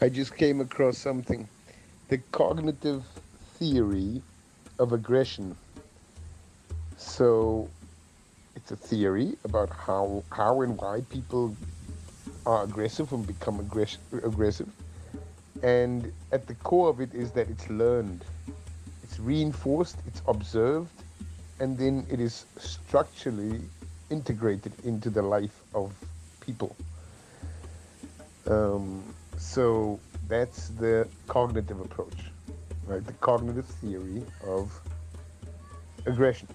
I just came across something. The cognitive theory of aggression. So it's a theory about how and why people are aggressive and become aggressive. And at the core of it is that it's learned, it's reinforced, it's observed, and then it is structurally integrated into the life of people. So that's the cognitive approach, right? The cognitive theory of aggression.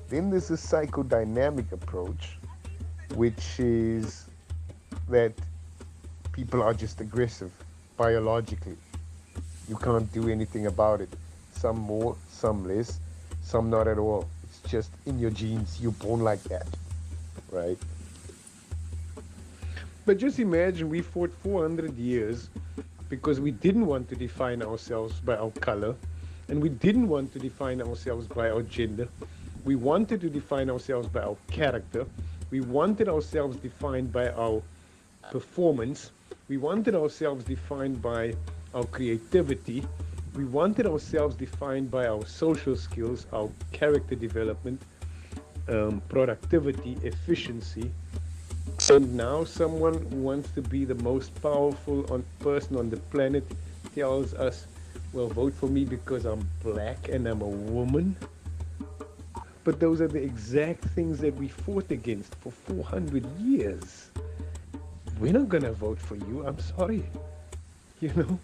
Then there's a psychodynamic approach, which is that people are just aggressive biologically. You can't do anything about it. Some more, some less, some not at all. It's just in your genes. You're born like that, right? But just imagine we fought 400 years because we didn't want to define ourselves by our color, and we didn't want to define ourselves by our gender. We wanted to define ourselves by our character. We wanted ourselves defined by our performance. We wanted ourselves defined by our creativity. We wanted ourselves defined by our social skills, our character development, productivity, efficiency. And now someone who wants to be the most powerful person on the planet tells us, well, vote for me because I'm black and I'm a woman. But those are the exact things that we fought against for 400 years. We're not going to vote for you. I'm sorry. You know?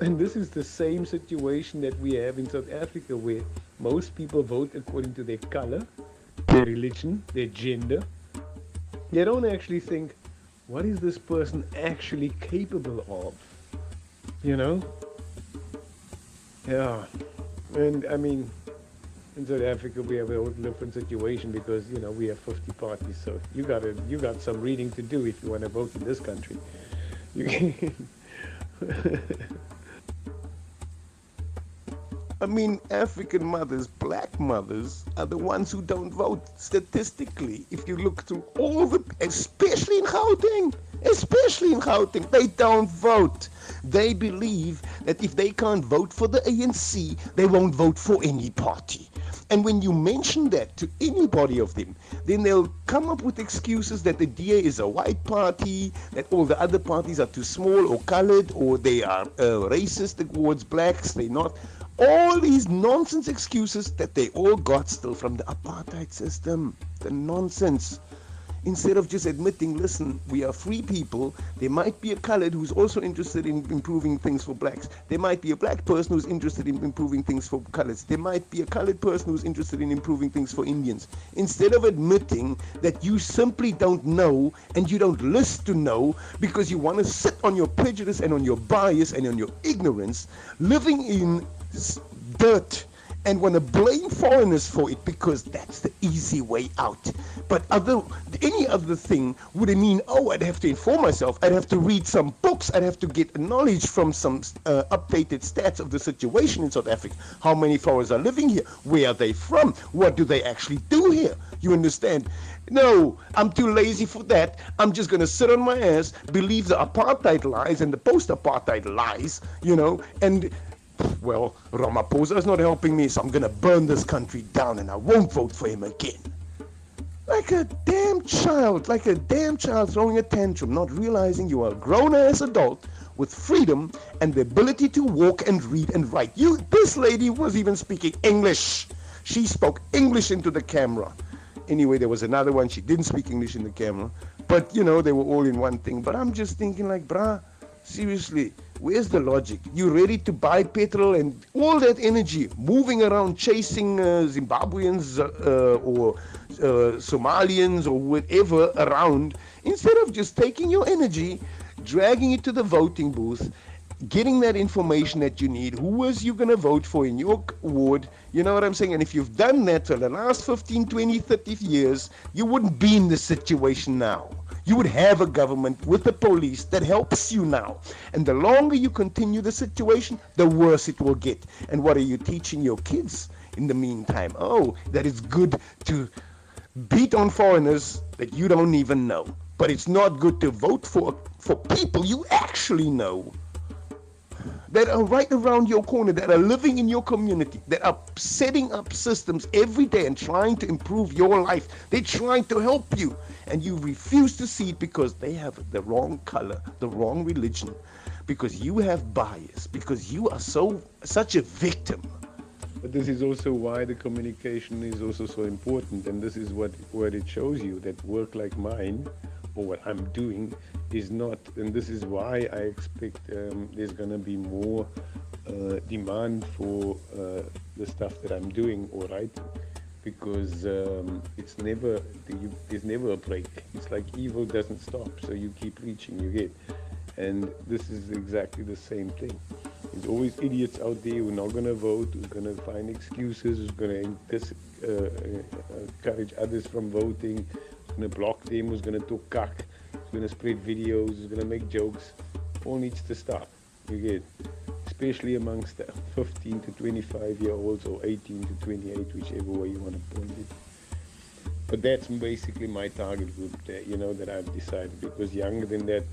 And this is the same situation that we have in South Africa, where most people vote according to their color, their religion, their gender. They don't actually think, what is this person actually capable of? You know? Yeah. And I mean, in South Africa we have a whole different situation because, you know, we have 50 parties, so you got some reading to do if you want to vote in this country. You can I mean, African mothers, black mothers, are the ones who don't vote statistically. If you look through all the, especially in Gauteng, they don't vote. They believe that if they can't vote for the ANC, they won't vote for any party. And when you mention that to anybody of them, then they'll come up with excuses that the DA is a white party, that all the other parties are too small or colored, or they are racist towards blacks, they're not. All these nonsense excuses that they all got still from the apartheid system. The nonsense. Instead of just admitting, listen, we are free people. There might be a colored who's also interested in improving things for blacks. There might be a black person who's interested in improving things for coloreds. There might be a colored person who's interested in improving things for Indians. Instead of admitting that you simply don't know and you don't list to know because you want to sit on your prejudice and on your bias and on your ignorance, living in dirt, and want to blame foreigners for it because that's the easy way out. But any other thing would mean, oh, I'd have to inform myself, I'd have to read some books, I'd have to get knowledge from some updated stats of the situation in South Africa. How many foreigners are living here? Where are they from? What do they actually do here? You understand? No, I'm too lazy for that. I'm just going to sit on my ass, believe the apartheid lies and the post-apartheid lies, you know, and well, Ramaphosa is not helping me, so I'm going to burn this country down and I won't vote for him again. Like a damn child throwing a tantrum, not realizing you are a grown-ass adult with freedom and the ability to walk and read and write. This lady was even speaking English. She spoke English into the camera. Anyway, there was another one, she didn't speak English in the camera. But, you know, they were all in one thing. But I'm just thinking like, brah, seriously, where's the logic? You ready to buy petrol and all that energy moving around chasing Zimbabweans or Somalians or whatever around, instead of just taking your energy, dragging it to the voting booth, getting that information that you need, who is you going to vote for in your ward, you know what I'm saying? And if you've done that for the last 15, 20, 30 years, you wouldn't be in this situation now. You would have a government with the police that helps you now. And the longer you continue the situation, the worse it will get. And what are you teaching your kids in the meantime? Oh, that it's good to beat on foreigners that you don't even know. But it's not good to vote for people you actually know. that are right around your corner, that are living in your community, that are setting up systems every day and trying to improve your life. They're trying to help you, and you refuse to see it because they have the wrong color, the wrong religion, because you have bias, because you are such a victim. But this is also why the communication is also so important, and this is what it shows you, that work like mine, or what I'm doing, is not, and this is why I expect there's gonna be more demand for the stuff that I'm doing or writing, because it's never, there's never a break. It's like evil doesn't stop, so you keep reaching, you get, and this is exactly the same thing. There's always idiots out there who are not going to vote, who's going to find excuses, who's going to encourage others from voting, who's going to block them, who's going to talk cuck, who's going to spread videos, who's going to make jokes. All needs to stop, you get, especially amongst the 15 to 25-year-olds or 18 to 28, whichever way you want to point it. But that's basically my target group that, that I've decided, because younger than that,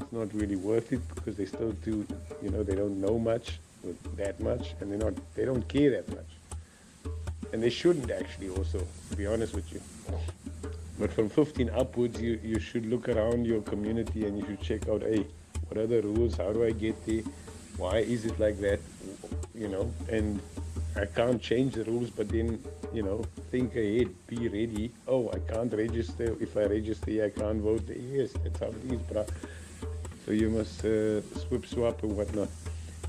it's not really worth it, because they still do, they don't know much, or that much, and they don't care that much. And they shouldn't actually also, to be honest with you. But from 15 upwards, you should look around your community and you should check out, hey, what are the rules? How do I get there? Why is it like that? And I can't change the rules, but then, think ahead, be ready. Oh, I can't register. If I register, I can't vote. Yes, that's how it is, bruh. So you must swap and whatnot.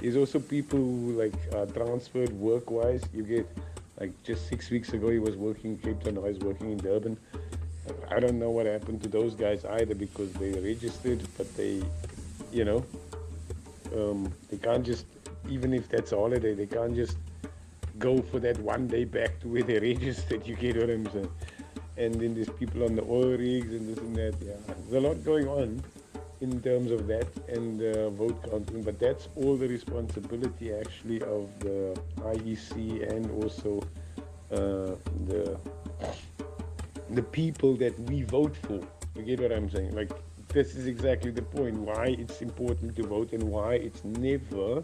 There's also people who are transferred work-wise. You get, just 6 weeks ago he was working in Cape Town, now he's working in Durban. I don't know what happened to those guys either, because they registered, but they can't just, even if that's a holiday, they can't just go for that one day back to where they registered, you get what I'm saying? And then there's people on the oil rigs and this and that. Yeah, there's a lot going on in terms of that and vote counting, but that's all the responsibility actually of the IEC and also the people that we vote for. You get what I'm saying? This is exactly the point, why it's important to vote and why it's never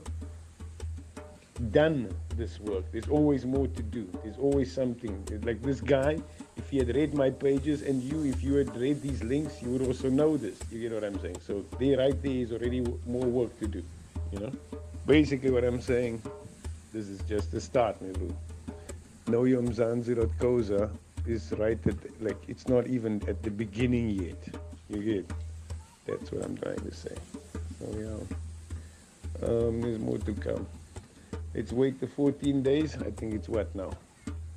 done this work. There's always more to do. There's always something. Like this guy, if he had read my pages, and if you had read these links, you would also know this. You get what I'm saying? So right there is already more work to do. Basically what I'm saying, this is just the start, my bro. Know your Mzansi.koza is right at, it's not even at the beginning yet. You get? That's what I'm trying to say. So yeah, there's more to come. Let's wait the 14 days. I think it's what now?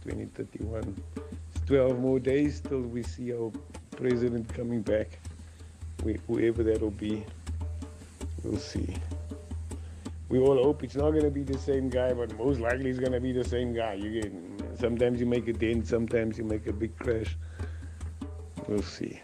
2031. It's 12 more days till we see our president coming back. Whoever that will be, we'll see. We all hope it's not going to be the same guy, but most likely it's going to be the same guy. Sometimes you make a dent, sometimes you make a big crash. We'll see.